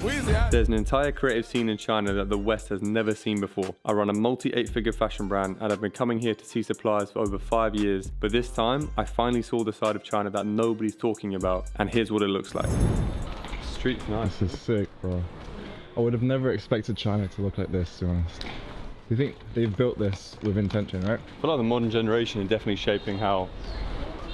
There's an entire creative scene in China that the West has never seen before. I run a multi-8-figure fashion brand and I've been coming here to see suppliers for over 5 years, but this time I finally saw the side of China that nobody's talking about, and here's what it looks like. Street's nice. This is sick, bro. I would have never expected China to look like this, to be honest. You think they've built this with intention, right? I feel like the modern generation is definitely shaping how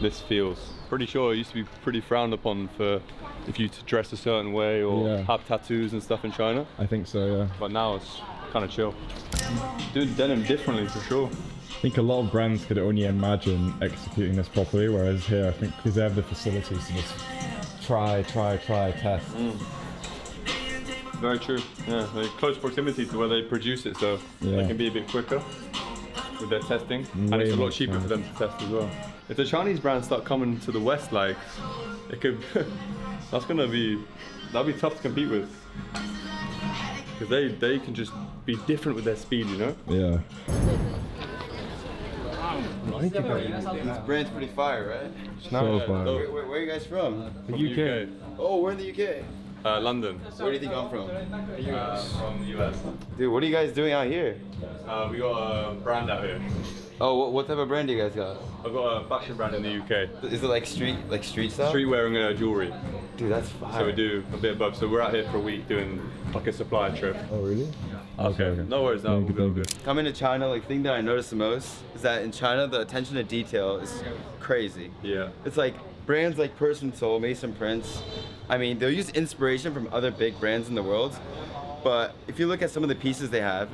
this feels. Pretty sure it used to be pretty frowned upon for if you to dress a certain way or have tattoos and stuff in China. I think so, yeah. But now it's kind of chill. Doing denim differently for sure. I think a lot of brands could only imagine executing this properly, whereas here I think because they have the facilities to just try, test. Very true. Yeah, they're close proximity to where they produce it, so they can be a bit quicker with their testing, and it's a lot cheaper for them to test as well. If the Chinese brands start coming to the West, like it could, that'll be tough to compete with, because they can just be different with their speed, you know. Yeah. This brand's pretty fire, right? So fire. Where are you guys from? The UK. Oh, we're in the UK. London. Where do you think I'm from? From the US. Dude, what are you guys doing out here? We got a brand out here. Oh, what type of brand do you guys got? I've got a fashion brand in the UK. Is it like street style? Streetwear and jewelry. Dude, that's fire. So we do a bit of both. So we're out here for a week doing like a supplier trip. Oh, really? Okay. No worries, no, we'll be all good. Coming to China, like, thing that I noticed the most is that in China, the attention to detail is crazy. Yeah. It's like brands like Person Soul, Mason Prince. I mean, they'll use inspiration from other big brands in the world, but if you look at some of the pieces they have,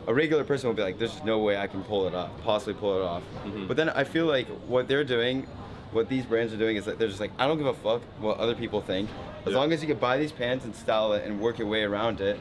a regular person will be like, there's no way I can possibly pull it off. But then I feel like what they're doing, what these brands are doing is that they're just like, I don't give a fuck what other people think. As long as you can buy these pants and style it and work your way around it,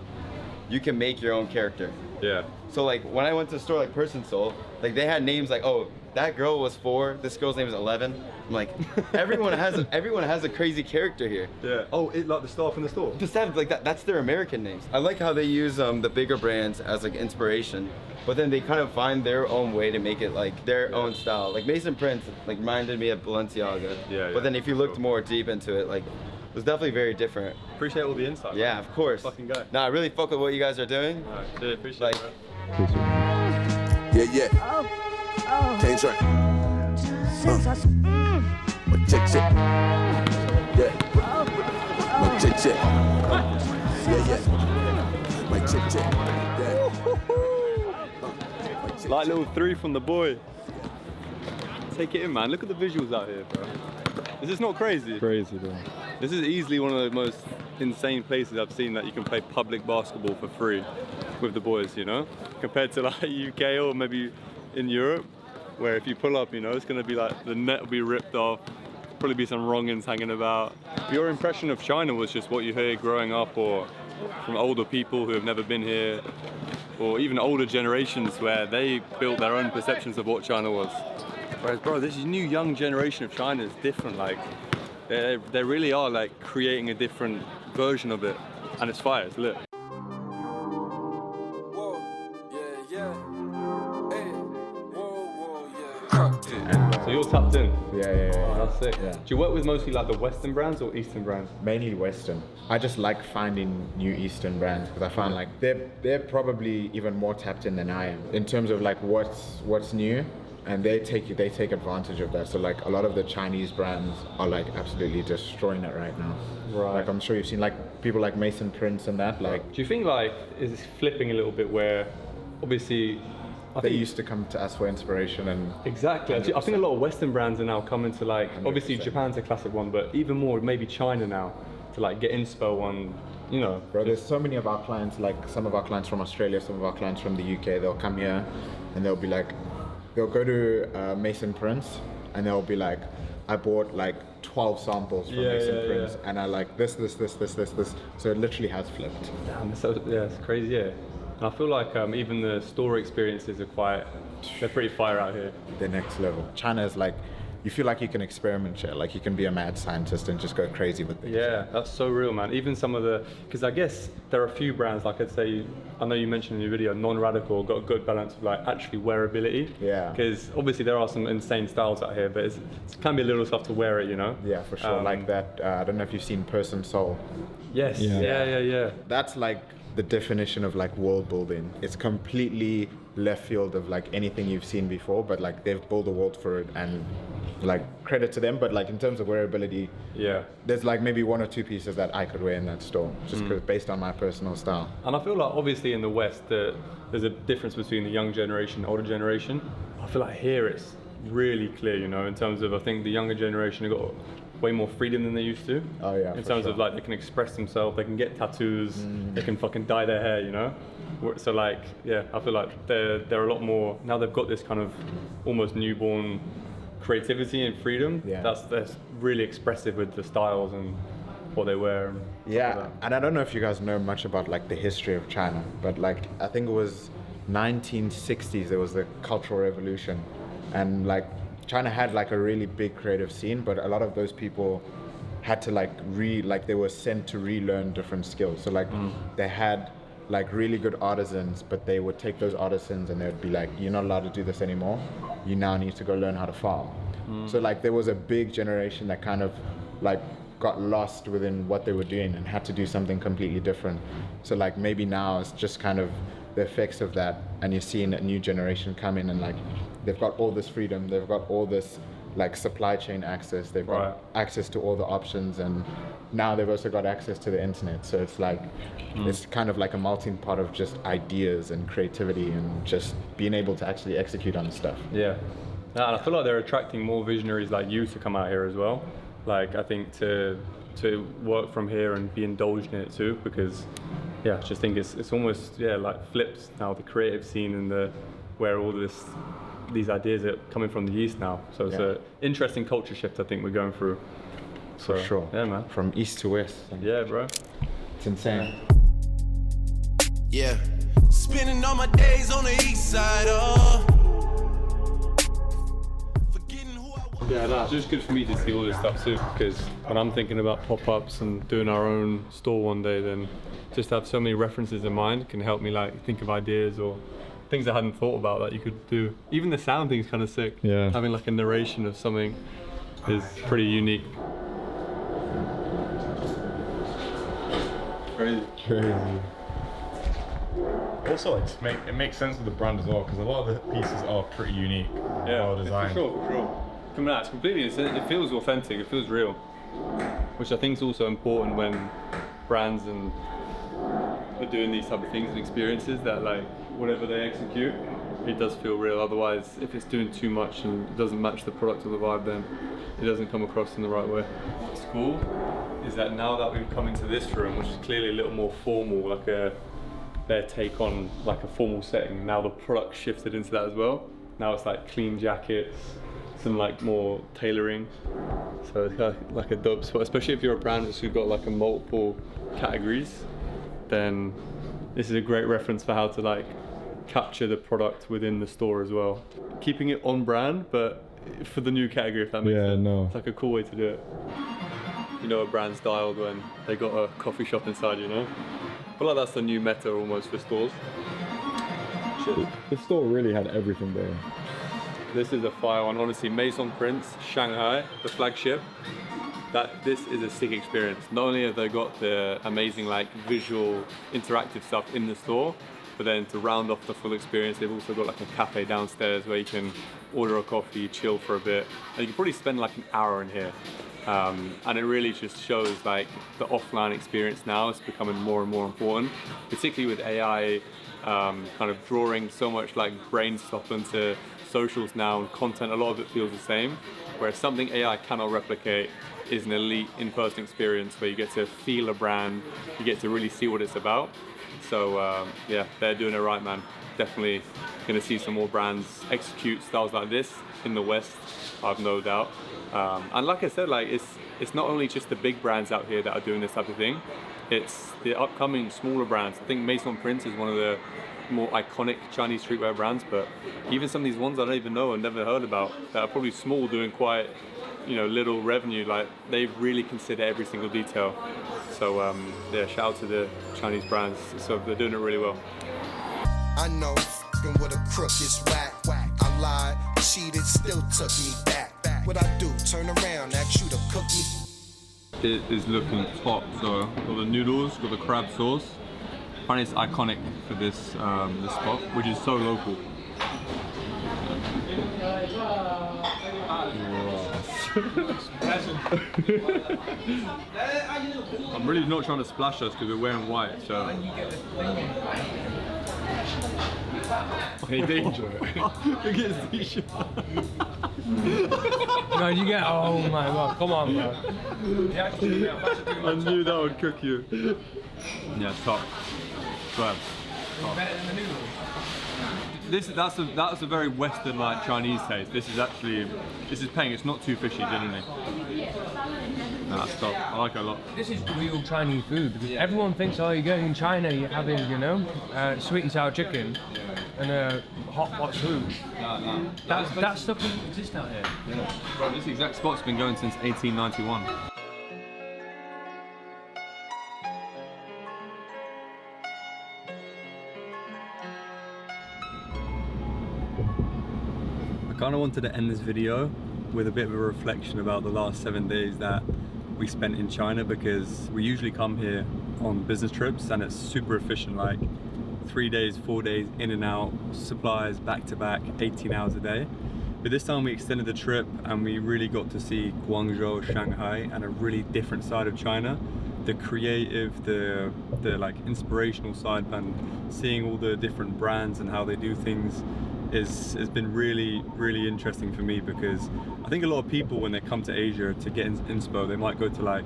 you can make your own character. Yeah. So like when I went to a store like Person Soul, like they had names like, oh, that girl was 4, this girl's name is 11. I'm like, everyone has a crazy character here. Yeah. Oh, like the staff in the store? Just have like that's their American names. I like how they use the bigger brands as like inspiration, but then they kind of find their own way to make it like their own style. Like Mason Prince like reminded me of Balenciaga. Yeah. But then if you looked more deep into it, like it was definitely very different. Appreciate all the insight. Yeah, of course. Fucking go. Nah, I really fuck with what you guys are doing. Alright, yeah, appreciate Like, it, bro. Yeah. Can't drink. My chick. Yeah. My chick. Yeah. My chick. Yeah. Like little 3 from the boy. Take it in, man. Look at the visuals out here, bro. Is this not crazy? Crazy, bro. This is easily one of the most insane places I've seen that you can play public basketball for free with the boys, you know? Compared to like UK or maybe in Europe, where if you pull up, you know, it's gonna be like the net will be ripped off, probably be some wrongins hanging about. Your impression of China was just what you heard growing up, or from older people who have never been here, or even older generations where they built their own perceptions of what China was. Whereas, bro, this new young generation of China is different. Like, they really are like creating a different version of it, and it's fire. It's lit. So you're tapped in. Yeah. Oh, that's sick. Yeah. Do you work with mostly like the Western brands or Eastern brands? Mainly Western. I just like finding new Eastern brands because I find like they're probably even more tapped in than I am in terms of like what's new, and they take advantage of that. So like a lot of the Chinese brands are like absolutely destroying it right now. Right. Like I'm sure you've seen like people like Mason Prince and that. Like, Do you think like is this flipping a little bit where obviously they used to come to us for inspiration and exactly. I think a lot of Western brands are now coming to like 100%. obviously Japan's a classic one, but even more maybe China now to like get inspo on, you know. Bro, there's so many of our clients, like some of our clients from Australia, some of our clients from the UK, they'll come here and they'll be like, they'll go to Mason Prince and they'll be like, I bought like 12 samples from Mason Prince and I like this. So it literally has flipped. Damn, it's crazy, yeah. And I feel like even the store experiences are they're pretty fire out here. The next level. China is like you feel like you can experiment here, like you can be a mad scientist and just go crazy with things. Yeah, that's so real, man. Even some of the, because I guess there are a few brands, like I'd say, I know you mentioned in your video, Non-Radical got a good balance of like actually wearability. Yeah. Because obviously there are some insane styles out here, but it can be a little tough to wear it, you know? Yeah, for sure. Like that, I don't know if you've seen Person Soul. Yes. Yeah. Yeah. That's like the definition of like world building. It's completely left field of like anything you've seen before, but like they've built a world for it, and like credit to them. But like in terms of wearability, Yeah. there's like maybe 1 or 2 pieces that I could wear in that store, just because based on my personal style. And I feel like obviously in the West there's a difference between the young generation and older generation. I feel like here it's really clear, you know, in terms of I think the younger generation have got way more freedom than they used to. Oh, yeah, In for terms sure. of like they can express themselves, they can get tattoos, they can fucking dye their hair, you know. So like yeah, I feel like they're a lot more now. They've got this kind of almost newborn creativity and freedom. Yeah. That's really expressive with the styles and what they wear. And stuff like Yeah, that. and I don't know if you guys know much about like the history of China, but like I think it was 1960s there was the Cultural Revolution, and like China had like a really big creative scene, but a lot of those people had to like they were sent to relearn different skills. So like they had like really good artisans, but they would take those artisans and they would be like, you're not allowed to do this anymore. You now need to go learn how to farm. So like there was a big generation that kind of like got lost within what they were doing and had to do something completely different. So like maybe now it's just kind of the effects of that, and you're seeing a new generation come in and like they've got all this freedom, they've got all this like supply chain access, they've got Right. access to all the options, and now they've also got access to the internet. So it's like it's kind of like a melting pot of just ideas and creativity and just being able to actually execute on stuff. Yeah. Yeah, and I feel like they're attracting more visionaries like you to come out here as well. Like I think to work from here and be indulged in it too, because yeah, I just think it's almost like flipped now, the creative scene and the where all these ideas are coming from the East now. So it's Yeah. an interesting culture shift I think we're going through. For sure. Yeah, man. From east to west. Yeah, bro. It's insane. Yeah, spending all my days on the east side, forgetting who I was. Yeah, no, it's just good for me to see all this stuff too, because when I'm thinking about pop-ups and doing our own store one day, then just have so many references in mind can help me like think of ideas or things I hadn't thought about that you could do. Even the sound thing's kind of sick. Yeah. Having like a narration of something is pretty unique. Crazy. Also, it makes sense with the brand as well, because a lot of the pieces are pretty unique. Well designed. for sure. Coming out, it's completely, it feels authentic, it feels real, which I think is also important when brands and are doing these type of things and experiences, that like whatever they execute, it does feel real. Otherwise, if it's doing too much and it doesn't match the product or the vibe, then it doesn't come across in the right way. What's cool is that now that we've come into this room, which is clearly a little more formal, like their take on like a formal setting, now the product shifted into that as well. Now it's like clean jackets, some like more tailoring. So it's kind of like a dope spot, especially if you're a brand that's got like a multiple categories, then this is a great reference for how to like capture the product within the store as well. Keeping it on brand, but for the new category, if that makes Yeah, sense. no. It's like a cool way to do it. You know a brand's dialed when they got a coffee shop inside, you know? I feel like that's the new meta almost for stores. Shit. The store really had everything there. This is a fire one, honestly. Maison Prince, Shanghai, the flagship. This is a sick experience. Not only have they got the amazing like visual interactive stuff in the store, but then to round off the full experience, they've also got like a cafe downstairs where you can order a coffee, chill for a bit, and you can probably spend like an hour in here. And it really just shows like the offline experience now is becoming more and more important, particularly with AI kind of drawing so much like brain stuff into socials now and content. A lot of it feels the same, whereas something AI cannot replicate is an elite in-person experience where you get to feel a brand, you get to really see what it's about. So yeah, they're doing it right, man. Definitely going to see some more brands execute styles like this in the West, I've no doubt. And like I said, like it's not only just the big brands out here that are doing this type of thing. It's the upcoming smaller brands. I think Maison Prince is one of the more iconic Chinese streetwear brands, but even some of these ones I don't even know and never heard about that are probably small, doing quite, you know, little revenue, like they really consider every single detail. So yeah, shout out to the Chinese brands. So they're doing it really well. I know f***ing with a crook is whack. I lied, cheated, still took me back. What I do, turn around, ask you to cook me. It is looking top. So got the noodles, got the crab sauce. I find it's iconic for this this spot, which is so local. I'm really not trying to splash us because we're wearing white, so. Okay, danger. Look at his t-shirt. No, you get. Oh my god, come on, bro. I knew that would cook you. Yeah, top. But Better than the noodles. that's a very Western like Chinese taste. This is peng. It's not too fishy generally. No, that's top. I like it a lot. This is real Chinese food because everyone thinks, oh, you're going in China, you're having, you know, sweet and sour chicken and hot soup. No. That stuff doesn't exist out here. Yeah. Bro, this exact spot's been going since 1891. I kind of wanted to end this video with a bit of a reflection about the last 7 days that we spent in China, because we usually come here on business trips and it's super efficient, like 3 days, 4 days in and out, suppliers back to back, 18 hours a day. But this time we extended the trip and we really got to see Guangzhou, Shanghai, and a really different side of China. The creative, the like inspirational side, and seeing all the different brands and how they do things has been really interesting for me, because I think a lot of people when they come to Asia to get inspo, they might go to like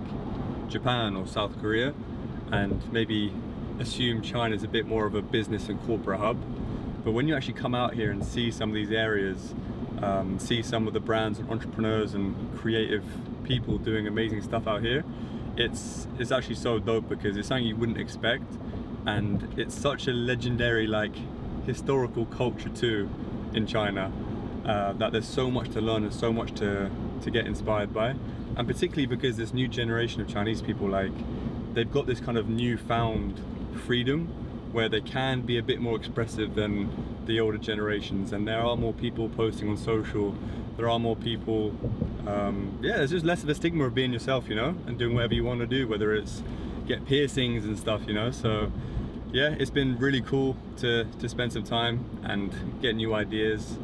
Japan or South Korea and maybe assume China's a bit more of a business and corporate hub. But when you actually come out here and see some of these areas, see some of the brands and entrepreneurs and creative people doing amazing stuff out here, it's actually so dope, because it's something you wouldn't expect, and it's such a legendary like historical culture too in China, that there's so much to learn and so much to get inspired by. And particularly because this new generation of Chinese people, like they've got this kind of newfound freedom where they can be a bit more expressive than the older generations, and there are more people posting on social, there are more people, yeah, there's just less of a stigma of being yourself, you know, and doing whatever you want to do, whether it's get piercings and stuff, you know. So yeah, it's been really cool to spend some time and get new ideas.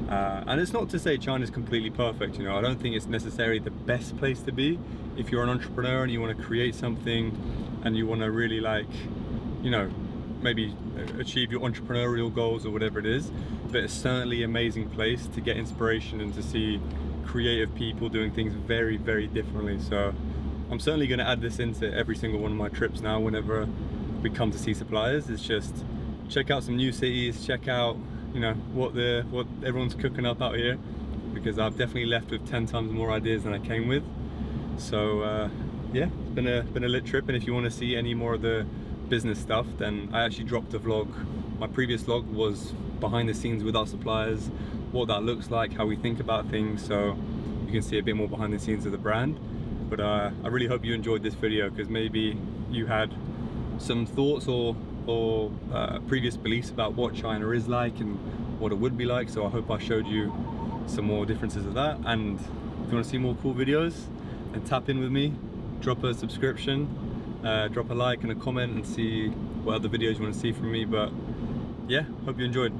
And it's not to say China's completely perfect, you know. I don't think it's necessarily the best place to be if you're an entrepreneur and you want to create something and you want to really, like, you know, maybe achieve your entrepreneurial goals or whatever it is. But it's certainly an amazing place to get inspiration and to see creative people doing things very differently. So I'm certainly going to add this into every single one of my trips now whenever we come to see suppliers. It's just check out some new cities, check out, you know, what everyone's cooking up out here, because I've definitely left with 10 times more ideas than I came with. So yeah, it's been a lit trip, and if you want to see any more of the business stuff, then I actually dropped a vlog. My previous vlog was behind the scenes with our suppliers, what that looks like, how we think about things, so you can see a bit more behind the scenes of the brand. But I really hope you enjoyed this video, because maybe you had some thoughts or previous beliefs about what China is like and what it would be like. So I hope I showed you some more differences of that. And if you want to see more cool videos, then tap in with me, drop a subscription, drop a like and a comment, and see what other videos you want to see from me. But yeah, hope you enjoyed.